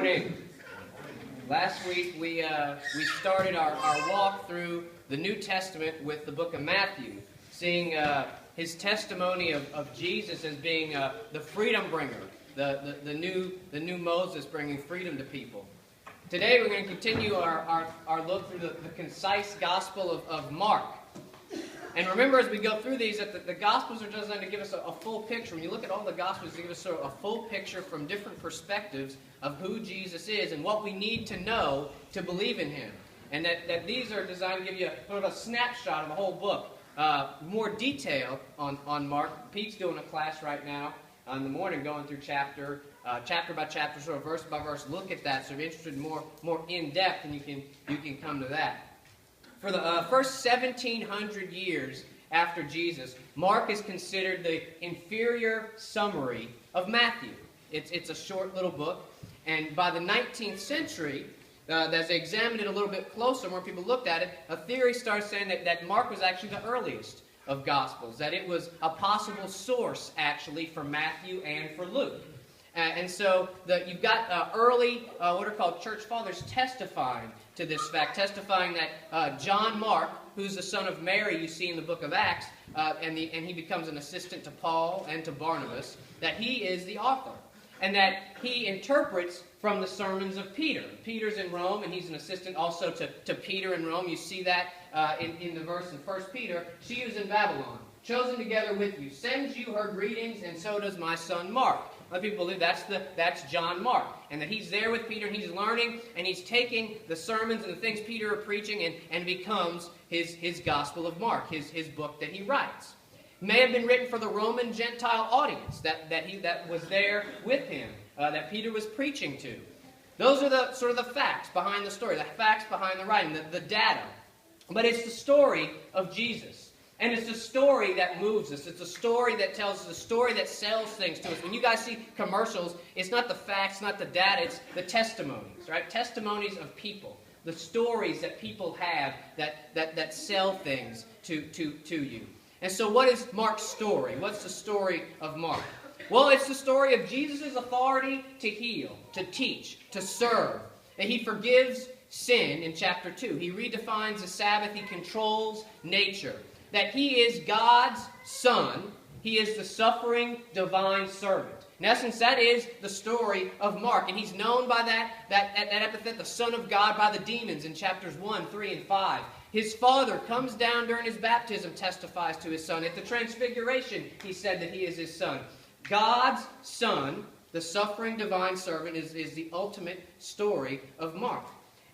morning. Last week we started our walk through the New Testament with the book of Matthew, seeing his testimony of Jesus as being the freedom bringer, the new Moses bringing freedom to people. Today we're going to continue our look through the concise Gospel of Mark. And remember, as we go through these, that the Gospels are designed to give us a full picture. When you look at all the Gospels, they give us sort of a full picture from different perspectives of who Jesus is and what we need to know to believe in Him. And that these are designed to give you sort of a snapshot of the whole book. More detail on Mark. Pete's doing a class right now in the morning going through chapter by chapter, sort of verse by verse. Look at that. So if you're interested in more in depth, and you can come to that. For the first 1,700 years after Jesus, Mark is considered the inferior summary of Matthew. It's a short little book, and by the 19th century, as they examined it a little bit closer, more people looked at it, a theory started saying that Mark was actually the earliest of Gospels, that it was a possible source, actually, for Matthew and for Luke. And so you've got early, what are called church fathers, testifying to this fact, testifying that John Mark, who's the son of Mary you see in the book of Acts, and he becomes an assistant to Paul and to Barnabas, that he is the author, and that he interprets from the sermons of Peter. Peter's in Rome, and he's an assistant also to Peter in Rome. You see that in the verse in 1 Peter. She who's in Babylon, chosen together with you, sends you her greetings, and so does my son Mark. A lot of people believe that's John Mark, and that he's there with Peter, and he's learning, and he's taking the sermons and the things Peter are preaching, and becomes his Gospel of Mark, his book that he writes. May have been written for the Roman Gentile audience that was there with him, that Peter was preaching to. Those are the sort of the facts behind the story, the facts behind the writing, the data. But it's the story of Jesus. And it's a story that moves us. It's a story that tells us, a story that sells things to us. When you guys see commercials, it's not the facts, not the data, it's the testimonies, right? Testimonies of people. The stories that people have that sell things to you. And so what is Mark's story? What's the story of Mark? Well, it's the story of Jesus' authority to heal, to teach, to serve. And he forgives sin in chapter 2. He redefines the Sabbath. He controls nature. That he is God's Son. He is the suffering divine servant. In essence, that is the story of Mark. And he's known by that epithet, the Son of God, by the demons in chapters 1, 3, and 5. His Father comes down during his baptism, testifies to his Son. At the Transfiguration, he said that he is his Son. God's Son, the suffering divine servant, is the ultimate story of Mark.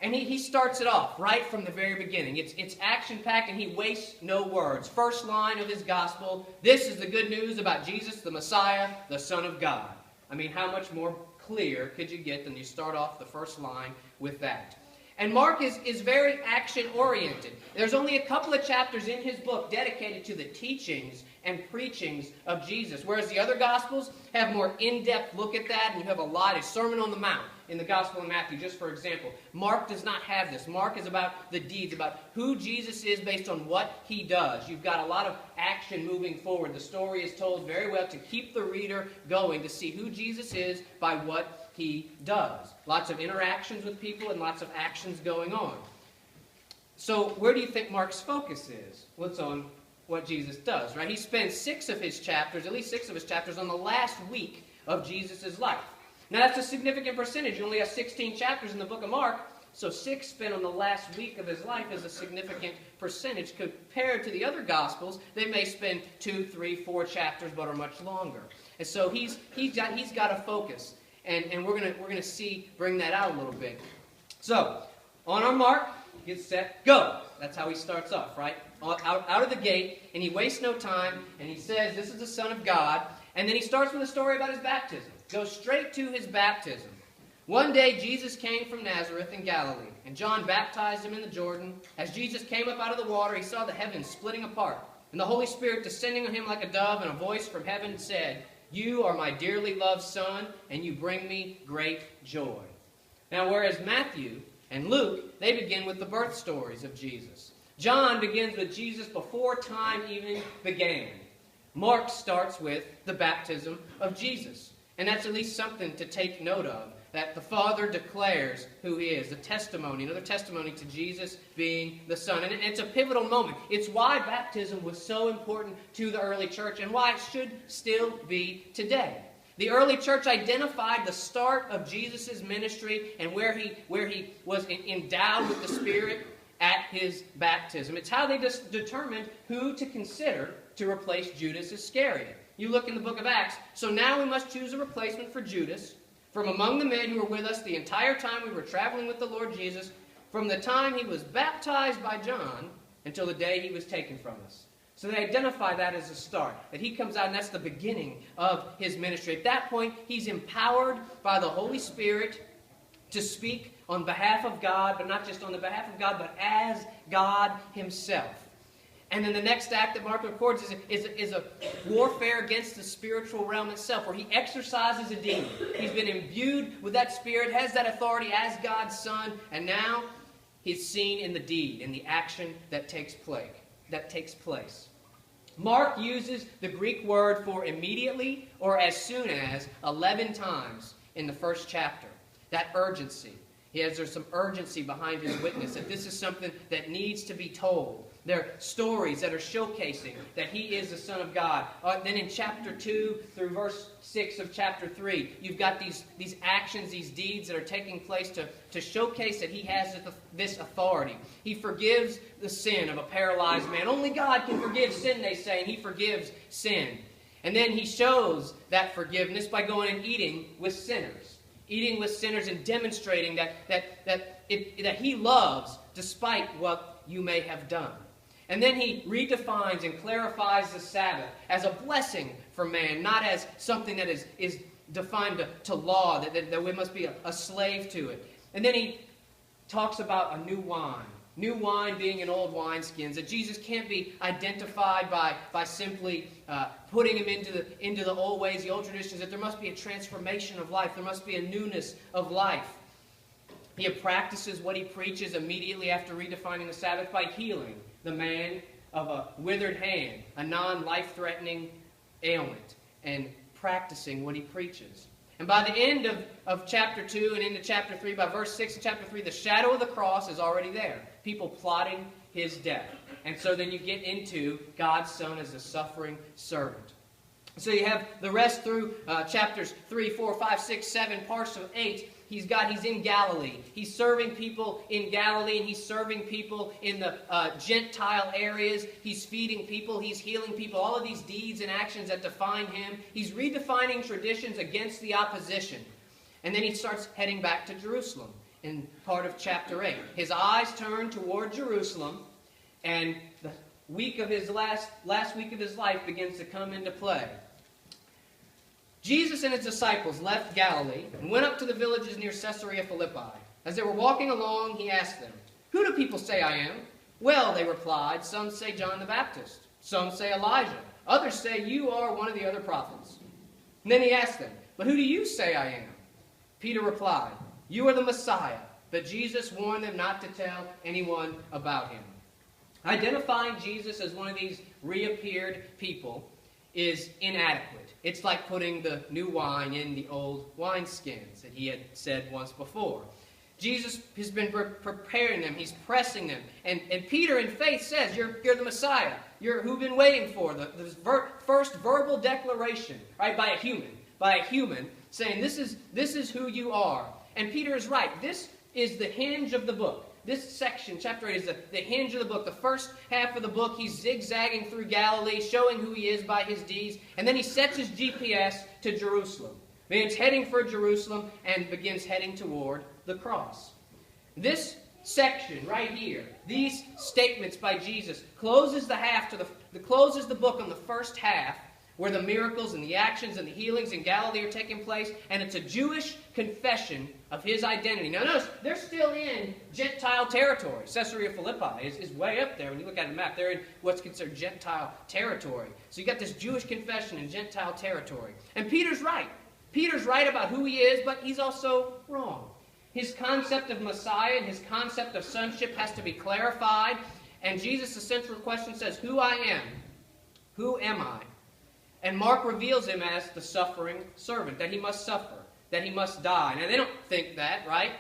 And he starts it off right from the very beginning. It's action-packed, and he wastes no words. First line of his gospel, this is the good news about Jesus, the Messiah, the Son of God. I mean, how much more clear could you get than you start off the first line with that? And Mark is very action-oriented. There's only a couple of chapters in his book dedicated to the teachings and preachings of Jesus, whereas the other Gospels have more in-depth look at that, and you have a lot of Sermon on the Mount in the Gospel of Matthew, just for example. Mark does not have this. Mark is about the deeds, about who Jesus is based on what he does. You've got a lot of action moving forward. The story is told very well to keep the reader going, to see who Jesus is by what he does. Lots of interactions with people and lots of actions going on. So where do you think Mark's focus is? Well, it's on what Jesus does, right? He spends at least 6 of his chapters, on the last week of Jesus' life. Now, that's a significant percentage. You only have 16 chapters in the book of Mark, so 6 spent on the last week of his life is a significant percentage. Compared to the other Gospels, they may spend 2, 3, 4 chapters, but are much longer. And so he's got a focus, and we're gonna bring that out a little bit. So, on our mark, get set, go. That's how he starts off, right? Out of the gate, and he wastes no time, and he says, this is the Son of God, and then he starts with a story about his baptism. Goes straight to his baptism. One day Jesus came from Nazareth in Galilee, and John baptized him in the Jordan. As Jesus came up out of the water, he saw the heavens splitting apart, and the Holy Spirit descending on him like a dove, and a voice from heaven said, you are my dearly loved Son, and you bring me great joy. Now, whereas Matthew and Luke, they begin with the birth stories of Jesus. John begins with Jesus before time even began. Mark starts with the baptism of Jesus. And that's at least something to take note of. that the Father declares who he is. The testimony, another testimony to Jesus being the Son. And it's a pivotal moment. It's why baptism was so important to the early church and why it should still be today. The early church identified the start of Jesus' ministry and where he was endowed with the Spirit at his baptism. It's how they determined who to consider to replace Judas Iscariot. You look in the book of Acts. So now we must choose a replacement for Judas from among the men who were with us the entire time we were traveling with the Lord Jesus, from the time he was baptized by John until the day he was taken from us. So they identify that as a start, that he comes out and that's the beginning of his ministry. At that point, he's empowered by the Holy Spirit to speak on behalf of God, but not just on the behalf of God, but as God himself. And then the next act that Mark records is a warfare against the spiritual realm itself, where he exorcises a demon. He's been imbued with that spirit, has that authority as God's Son, and now he's seen in the deed, in the action that takes place. Mark uses the Greek word for immediately or as soon as 11 times in the first chapter. That urgency. There's some urgency behind his witness, that this is something that needs to be told. There are stories that are showcasing that he is the Son of God. Then in chapter 2 through verse 6 of chapter 3, you've got these actions, these deeds that are taking place to showcase that he has this authority. He forgives the sin of a paralyzed man. Only God can forgive sin, they say, and he forgives sin. And then he shows that forgiveness by going and eating with sinners. Eating with sinners and demonstrating that he loves despite what you may have done. And then he redefines and clarifies the Sabbath as a blessing for man, not as something that is defined to law, that we must be a slave to it. And then he talks about a new wine being in old wineskins, that Jesus can't be identified by simply putting him into the old ways, the old traditions, that there must be a transformation of life, there must be a newness of life. He practices what he preaches immediately after redefining the Sabbath by healing the man of a withered hand, a non-life-threatening ailment, and practicing what he preaches. And by the end of chapter 2 and into chapter 3, by verse 6 of chapter 3, the shadow of the cross is already there. People plotting his death. And so then you get into God's Son as the suffering servant. So you have the rest through chapters 3, 4, 5, 6, 7, parts of 8. He's in Galilee. He's serving people in Galilee, and he's serving people in the Gentile areas. He's feeding people. He's healing people. All of these deeds and actions that define him. He's redefining traditions against the opposition. And then he starts heading back to Jerusalem in part of chapter 8. His eyes turn toward Jerusalem, and the week of his last week of his life begins to come into play. Jesus and his disciples left Galilee and went up to the villages near Caesarea Philippi. As they were walking along, he asked them, "Who do people say I am?" "Well," they replied, "some say John the Baptist, some say Elijah, others say you are one of the other prophets." And then he asked them, "But who do you say I am?" Peter replied, "You are the Messiah." But Jesus warned them not to tell anyone about him. Identifying Jesus as one of these reappeared people is inadequate. It's like putting the new wine in the old wineskins that he had said once before. Jesus has been preparing them. He's pressing them. And Peter in faith says, you're the Messiah. You're who've been waiting for. The first verbal declaration, right, by a human, saying, this is who you are. And Peter is right. This is the hinge of the book. This section, chapter 8, is the hinge of the book. The first half of the book, he's zigzagging through Galilee, showing who he is by his deeds. And then he sets his GPS to Jerusalem. Begins heading for Jerusalem and begins heading toward the cross. This section right here, these statements by Jesus, closes the book on the first half, where the miracles and the actions and the healings in Galilee are taking place, and it's a Jewish confession of his identity. Now notice, they're still in Gentile territory. Caesarea Philippi is way up there. When you look at the map, they're in what's considered Gentile territory. So you got this Jewish confession in Gentile territory. And Peter's right. Peter's right about who he is, but he's also wrong. His concept of Messiah and his concept of sonship has to be clarified. And Jesus' central question says, who I am. Who am I? And Mark reveals him as the suffering servant, that he must suffer. that he must die. Now, they don't think that, right?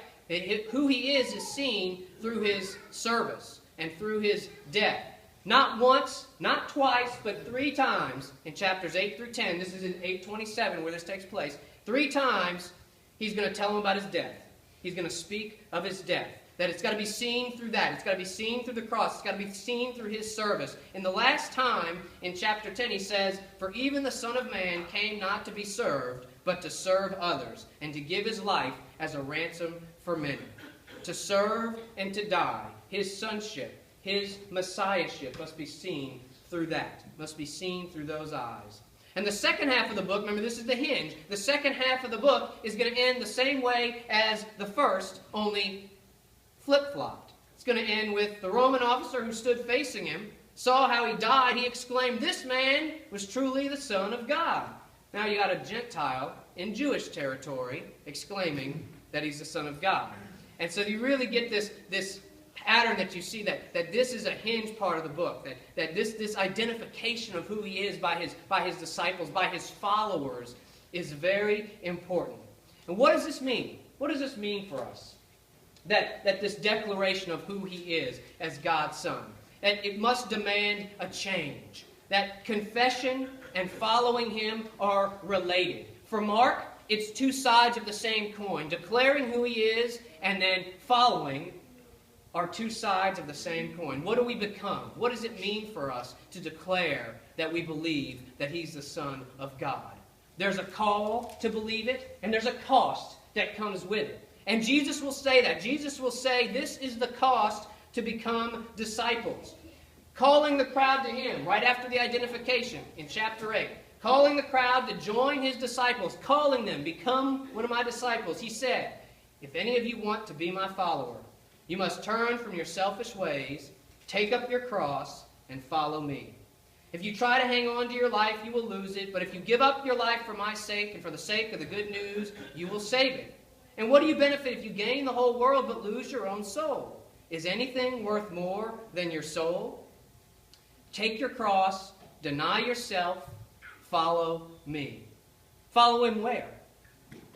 Who he is seen through his service and through his death. Not once, not twice, but 3 times in chapters 8 through 10. This is in 8:27 where this takes place. 3 times he's going to tell them about his death. He's going to speak of his death. That it's got to be seen through that. It's got to be seen through the cross. It's got to be seen through his service. And the last time in chapter 10 he says, "For even the Son of Man came not to be served, but to serve others, and to give his life as a ransom for many." To serve and to die. His sonship, his messiahship must be seen through that. Must be seen through those eyes. And the second half of the book, remember this is the hinge, the second half of the book is going to end the same way as the first, only flip-flopped. It's going to end with the Roman officer who stood facing him, saw how he died, he exclaimed, "This man was truly the Son of God." Now you got a Gentile in Jewish territory exclaiming that he's the Son of God. And so you really get this pattern that you see that this is a hinge part of the book, that this identification of who he is by his disciples, by his followers, is very important. And what does this mean? What does this mean for us? That this declaration of who he is as God's Son. That it must demand a change. That confession and following him are related. For Mark, it's 2 sides of the same coin. Declaring who he is and then following are 2 sides of the same coin. What do we become? What does it mean for us to declare that we believe that he's the Son of God? There's a call to believe it, and there's a cost that comes with it. And Jesus will say that. Jesus will say this is the cost to become disciples. Calling the crowd to him right after the identification in chapter 8. Calling the crowd to join his disciples. Calling them, "Become one of my disciples." He said, "If any of you want to be my follower, you must turn from your selfish ways, take up your cross, and follow me. If you try to hang on to your life, you will lose it. But if you give up your life for my sake and for the sake of the good news, you will save it. And what do you benefit if you gain the whole world but lose your own soul? Is anything worth more than your soul? Take your cross, deny yourself, follow me." Follow him where?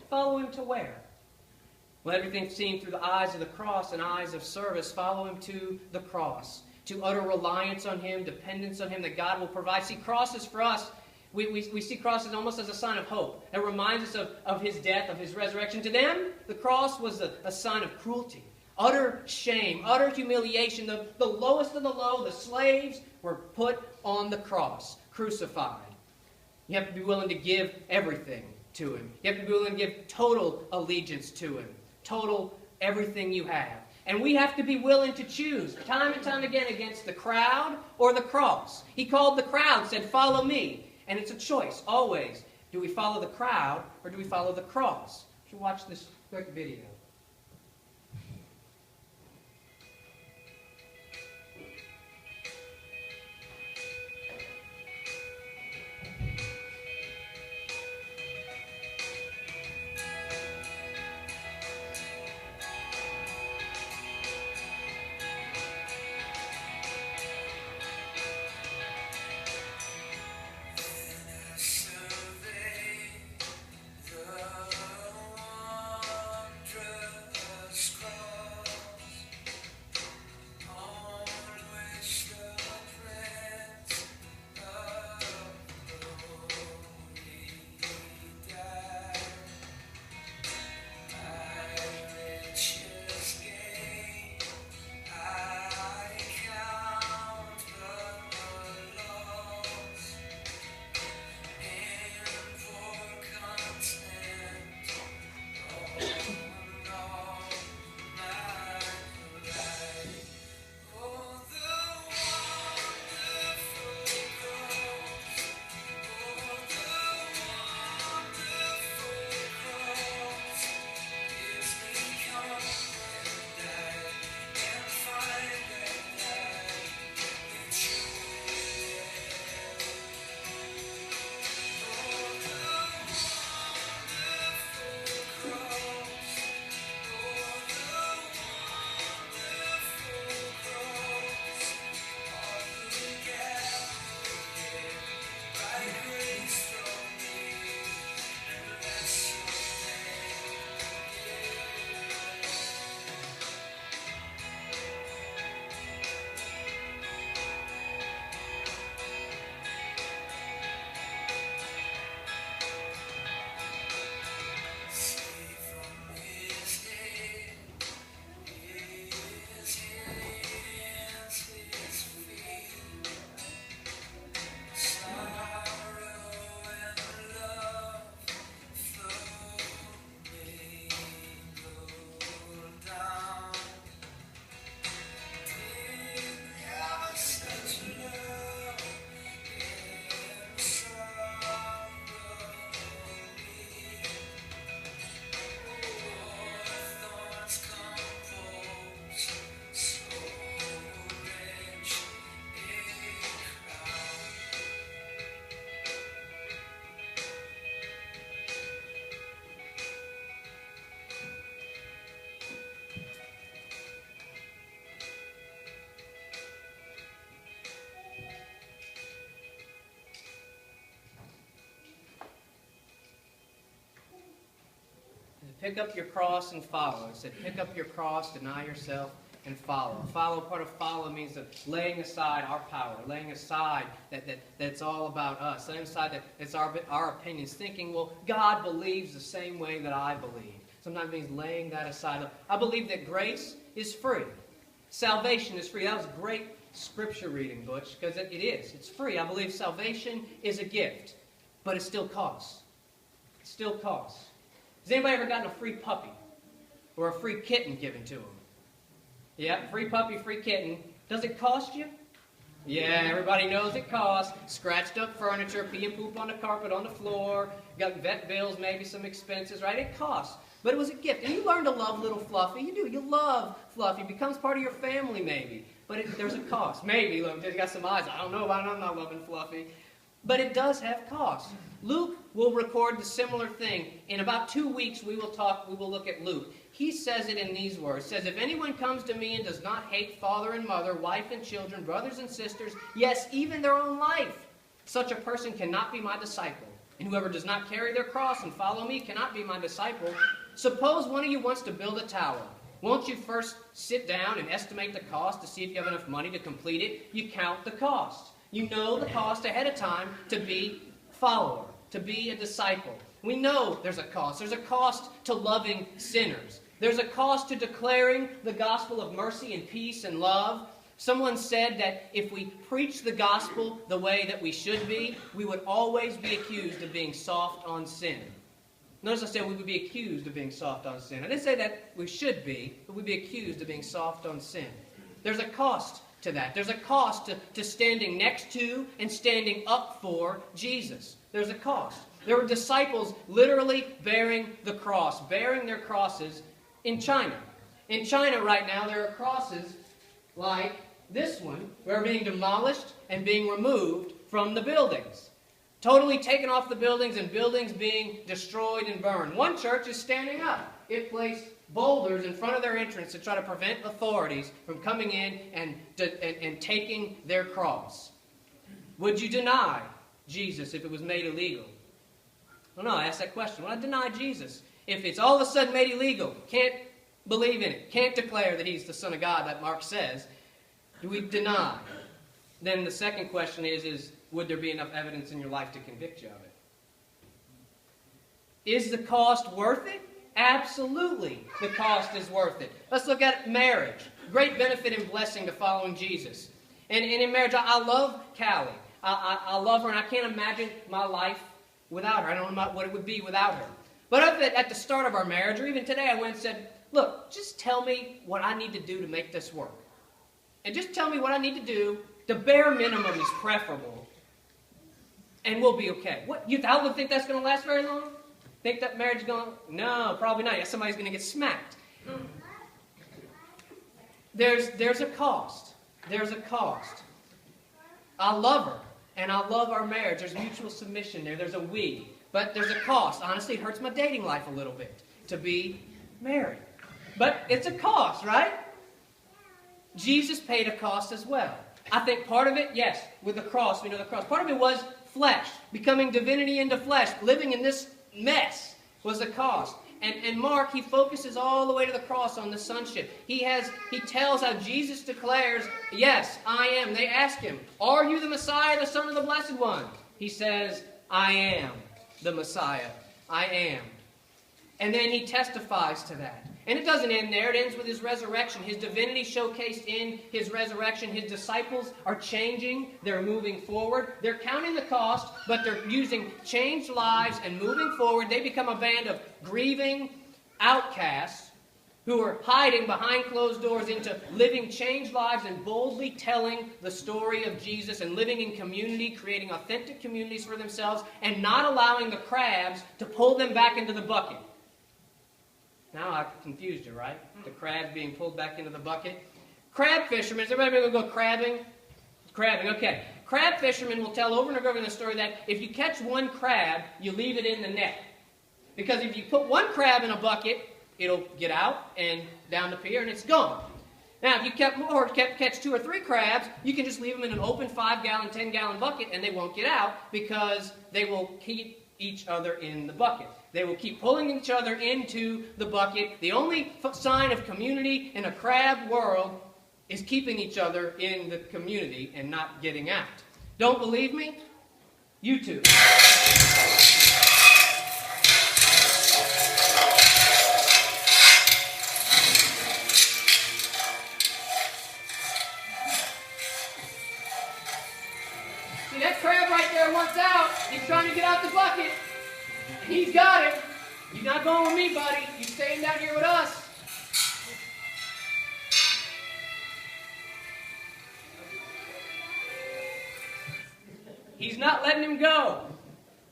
Follow him to where? Well, everything seen through the eyes of the cross and eyes of service, follow him to the cross. To utter reliance on him, dependence on him, that God will provide. See, crosses for us, we see crosses almost as a sign of hope. It reminds us of his death, of his resurrection. To them, the cross was a sign of cruelty, utter shame, utter humiliation. The lowest of the low, the slaves, were put on the cross, crucified. You have to be willing to give everything to him. You have to be willing to give total allegiance to him. Total everything you have. And we have to be willing to choose time and time again against the crowd or the cross. He called the crowd, said, "Follow me." And it's a choice, always. Do we follow the crowd or do we follow the cross? You should watch this quick video. Survey the wondrous pick up your cross and follow. It said, pick up your cross, deny yourself, and follow. Part of follow means that laying aside our power, laying aside that's all about us, laying aside that it's our opinions, thinking, well, God believes the same way that I believe. Sometimes it means laying that aside. I believe that grace is free. Salvation is free. That was great scripture reading, Butch, because it is. It's free. I believe salvation is a gift, but it still costs. It still costs. Has anybody ever gotten a free puppy or a free kitten given to them? Yeah, free puppy, free kitten. Does it cost you? Yeah, everybody knows it costs. Scratched up furniture, pee and poop on the carpet, on the floor, got vet bills, maybe some expenses, right? It costs. But it was a gift. And you learn to love little Fluffy. You do. You love Fluffy. It becomes part of your family, maybe. But there's a cost. Maybe. Look, he's got some eyes. I don't know about it. I'm not loving Fluffy. But it does have cost. Luke will record the similar thing. In about 2 weeks, we will look at Luke. He says it in these words. It says, if anyone comes to me and does not hate father and mother, wife and children, brothers and sisters, yes, even their own life, such a person cannot be my disciple. And whoever does not carry their cross and follow me cannot be my disciple. Suppose one of you wants to build a tower. Won't you first sit down and estimate the cost to see if you have enough money to complete it? You count the cost. You know the cost ahead of time to be a follower, to be a disciple. We know there's a cost. There's a cost to loving sinners. There's a cost to declaring the gospel of mercy and peace and love. Someone said that if we preach the gospel the way that we should be, we would always be accused of being soft on sin. Notice I said we would be accused of being soft on sin. I didn't say that we should be, but we'd be accused of being soft on sin. There's a cost to that. There's a cost to standing next to and standing up for Jesus. There's a cost. There were disciples literally bearing the cross, bearing their crosses in China. In China right now, there are crosses like this one, where are being demolished and being removed from the buildings. Totally taken off the buildings and buildings being destroyed and burned. One church is standing up. It placed boulders in front of their entrance to try to prevent authorities from coming in and taking their cross. Would you deny Jesus if it was made illegal? Well, no, I asked that question. Would I deny Jesus if it's all of a sudden made illegal? Can't believe in it. Can't declare that he's the Son of God, like Mark says. Do we deny? Then the second question is would there be enough evidence in your life to convict you of it? Is the cost worth it? Absolutely, the cost is worth it. Let's look at marriage. Great benefit and blessing to following Jesus. And in marriage, I love Callie. I love her, and I can't imagine my life without her. I don't know what it would be without her. But at the start of our marriage, or even today, I went and said, look, just tell me what I need to do to make this work. And just tell me what I need to do. The bare minimum is preferable. And we'll be okay. What, you would think that's going to last very long? Think that marriage is going to... No, probably not. Somebody's going to get smacked. There's a cost. There's a cost. I love her, and I love our marriage. There's mutual submission there. There's a we. But there's a cost. Honestly, it hurts my dating life a little bit to be married. But it's a cost, right? Jesus paid a cost as well. I think part of it, yes, with the cross, we know the cross. Part of it was flesh, becoming divinity into flesh, living in this mess was a cost. And Mark, he focuses all the way to the cross on the sonship. He tells how Jesus declares, yes, I am. They ask him, are you the Messiah, the Son of the Blessed One? He says, I am the Messiah. I am. And then he testifies to that. And it doesn't end there. It ends with his resurrection. His divinity showcased in his resurrection. His disciples are changing. They're moving forward. They're counting the cost, but they're using changed lives and moving forward. They become a band of grieving outcasts who are hiding behind closed doors into living changed lives and boldly telling the story of Jesus and living in community, creating authentic communities for themselves and not allowing the crabs to pull them back into the bucket. Now I confused you, right? The crabs being pulled back into the bucket. Crab fishermen, is everybody going to go crabbing? Crabbing, okay. Crab fishermen will tell over and over in the story that if you catch one crab, you leave it in the net. Because if you put one crab in a bucket, it'll get out and down the pier and it's gone. Now, if you catch 2 or 3 crabs, you can just leave them in an open 5-gallon, 10-gallon bucket and they won't get out because they will keep each other in the bucket. They will keep pulling each other into the bucket. The only sign of community in a crab world is keeping each other in the community and not getting out. Don't believe me? YouTube. See, that crab right there wants out. He's trying to get out the bucket. And he's got it. You're not going with me, buddy. You're staying down here with us. He's not letting him go.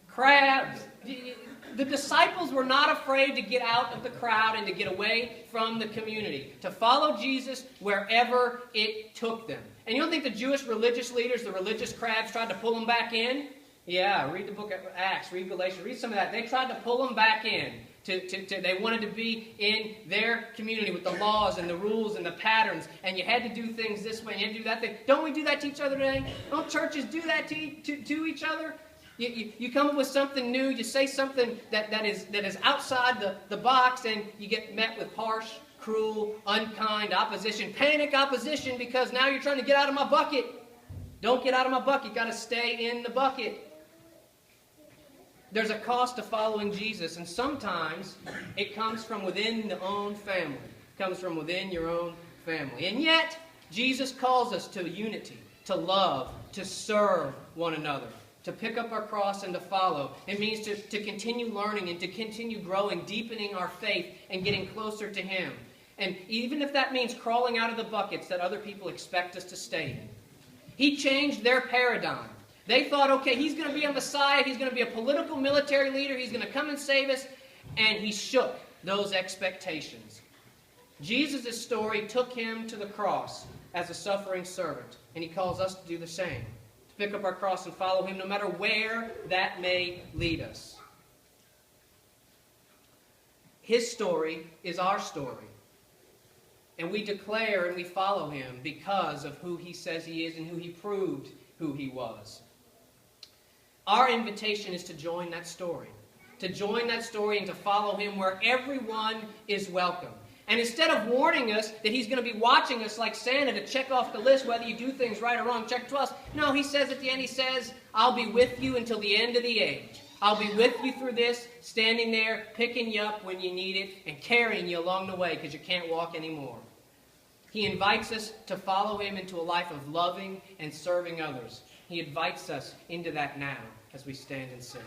Crabs. The disciples were not afraid to get out of the crowd and to get away from the community, to follow Jesus wherever it took them. And you don't think the Jewish religious leaders, the religious crabs, tried to pull them back in? Yeah, read the book of Acts, read Galatians, read some of that. They tried to pull them back in. They wanted to be in their community with the laws and the rules and the patterns, and you had to do things this way, and you had to do that thing. Don't we do that to each other today? Don't churches do that to each other? You come up with something new, you say something that is outside the box, and you get met with harsh, cruel, unkind opposition, panic opposition, because now you're trying to get out of my bucket. Don't get out of my bucket. You've got to stay in the bucket. There's a cost to following Jesus, and sometimes it comes from within the own family. It comes from within your own family. And yet, Jesus calls us to unity, to love, to serve one another, to pick up our cross and to follow. It means to continue learning and to continue growing, deepening our faith and getting closer to Him. And even if that means crawling out of the buckets that other people expect us to stay in. He changed their paradigm. They thought, okay, He's going to be a Messiah, He's going to be a political military leader, He's going to come and save us, and He shook those expectations. Jesus' story took Him to the cross as a suffering servant, and He calls us to do the same, to pick up our cross and follow Him no matter where that may lead us. His story is our story, and we declare and we follow Him because of who He says He is and who He proved who He was. Our invitation is to join that story. To join that story and to follow Him where everyone is welcome. And instead of warning us that He's going to be watching us like Santa to check off the list whether you do things right or wrong, check 12. No, He says at the end, He says, I'll be with you until the end of the age. I'll be with you through this, standing there, picking you up when you need it, and carrying you along the way because you can't walk anymore. He invites us to follow Him into a life of loving and serving others. He invites us into that now as we stand and sing.